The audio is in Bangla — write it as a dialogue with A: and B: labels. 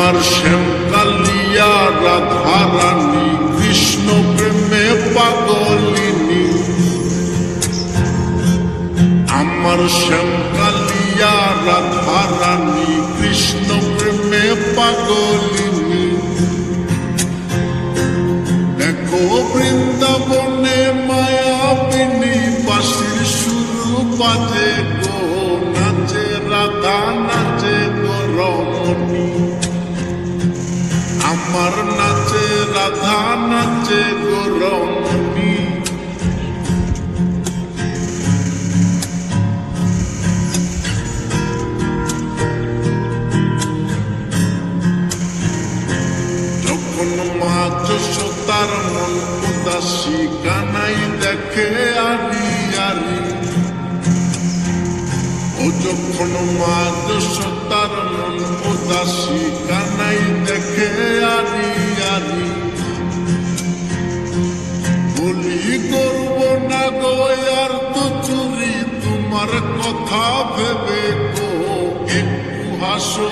A: আমার শ্যাম কালিয়া রাধা রানী কৃষ্ণ প্রেমে পাগলিনী আমার শ্যাম কালিয়া রাধা রানী কৃষ্ণ প্রেমে পাগলিনী দেখো বৃন্দাবনে মায়াবিনী বাঁশির সুর বাজে গো নাচে রাধা নাচে গো রমণী আমার নাচে রাধা নাচে গো রমণী যখন মা যশোদার মন উদাসী কানাই দেখে আরি আরি ও যখন মা যশোদার মন উদাসী কানাই দেখে আরি আরি বলি করব না গো আর তো চুরি তোমার কথা ভেবে গো একটু হাসো।